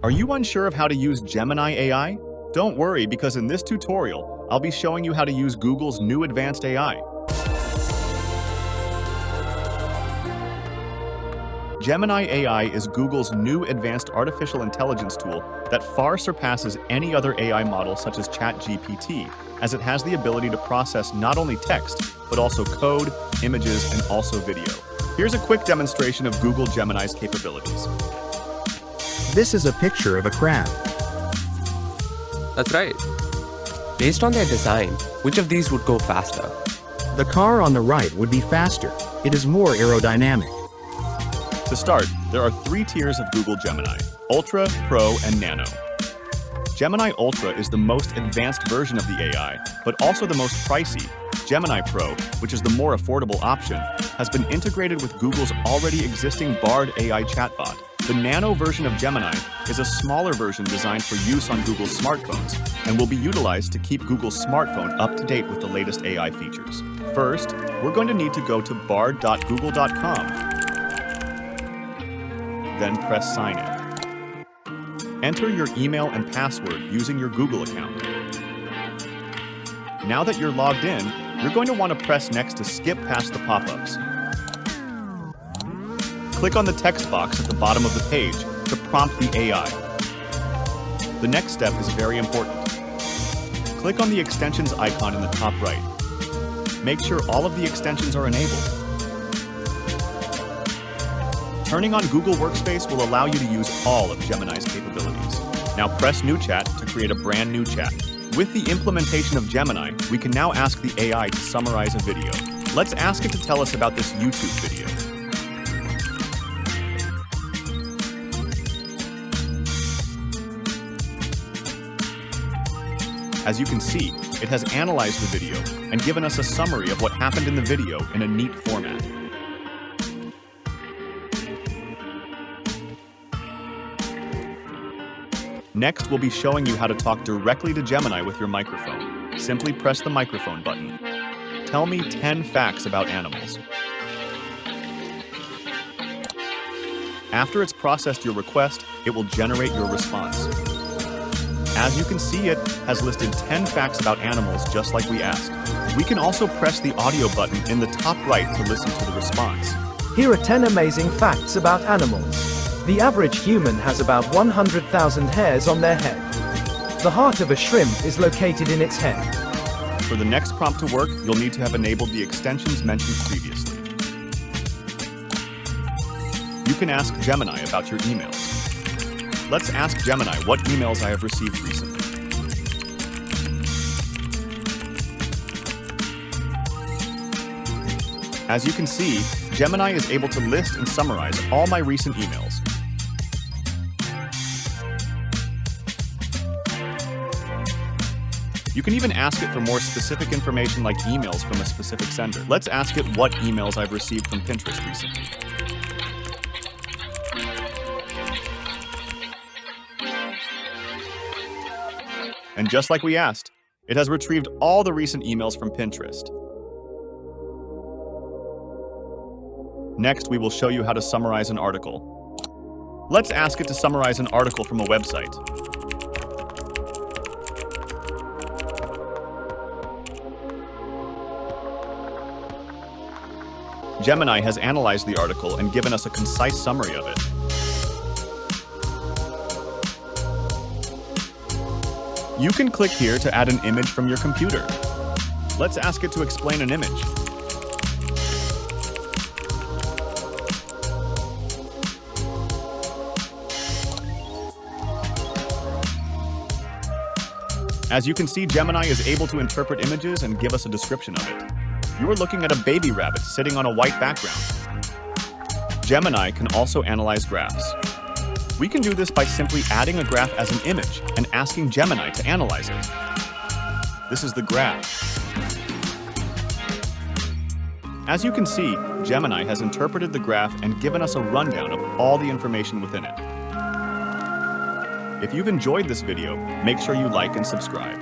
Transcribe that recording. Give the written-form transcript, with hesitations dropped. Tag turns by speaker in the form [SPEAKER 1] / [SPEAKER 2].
[SPEAKER 1] Are you unsure of how to use Gemini AI? Don't worry, because in this tutorial, I'll be showing you how to use Google's new advanced AI. Gemini AI is Google's new advanced artificial intelligence tool that far surpasses any other AI model such as chatGPT, as it has the ability to process not only text, but also code, images, and also video. Here's a quick demonstration of Google Gemini's capabilities.
[SPEAKER 2] This is a picture of a crab.
[SPEAKER 3] That's right. Based on their design, which of these would go faster?
[SPEAKER 2] The car on the right would be faster. It is more aerodynamic.
[SPEAKER 1] To start, there are 3 tiers of Google Gemini: Ultra, Pro, and Nano. Gemini Ultra is the most advanced version of the AI, but also the most pricey. Gemini Pro, which is the more affordable option, has been integrated with Google's already existing Bard AI chatbot. The Nano version of Gemini is a smaller version designed for use on Google's smartphones and will be utilized to keep Google's smartphone up to date with the latest AI features. First, we're going to need to go to bard.google.com. Then press Sign In. Enter your email and password using your Google account. Now that you're logged in, you're going to want to press Next to skip past the pop-ups. Click on the text box at the bottom of the page to prompt the AI. The next step is very important. Click on the extensions icon in the top right. Make sure all of the extensions are enabled. Turning on Google Workspace will allow you to use all of Gemini's capabilities. Now press New Chat to create a brand new chat. With the implementation of Gemini, we can now ask the AI to summarize a video. Let's ask it to tell us about this YouTube video. As you can see, it has analyzed the video and given us a summary of what happened in the video in a neat format. Next, we'll be showing you how to talk directly to Gemini with your microphone. Simply press the microphone button. Tell me 10 facts about animals. After it's processed your request, it will generate your response. As you can see, it has listed 10 facts about animals just like we asked. We can also press the audio button in the top right to listen to the response.
[SPEAKER 4] Here are 10 amazing facts about animals. The average human has about 100,000 hairs on their head. The heart of a shrimp is located in its head.
[SPEAKER 1] For the next prompt to work, you'll need to have enabled the extensions mentioned previously. You can ask Gemini about your emails. Let's ask Gemini what emails I have received recently. As you can see, Gemini is able to list and summarize all my recent emails. You can even ask it for more specific information like emails from a specific sender. Let's ask it what emails I've received from Pinterest recently. And just like we asked, it has retrieved all the recent emails from Pinterest. Next, we will show you how to summarize an article. Let's ask it to summarize an article from a website. Gemini has analyzed the article and given us a concise summary of it. You can click here to add an image from your computer. Let's ask it to explain an image. As you can see, Gemini is able to interpret images and give us a description of it. You are looking at a baby rabbit sitting on a white background. Gemini can also analyze graphs. We can do this by simply adding a graph as an image and asking Gemini to analyze it. This is the graph. As you can see, Gemini has interpreted the graph and given us a rundown of all the information within it. If you've enjoyed this video, make sure you like and subscribe.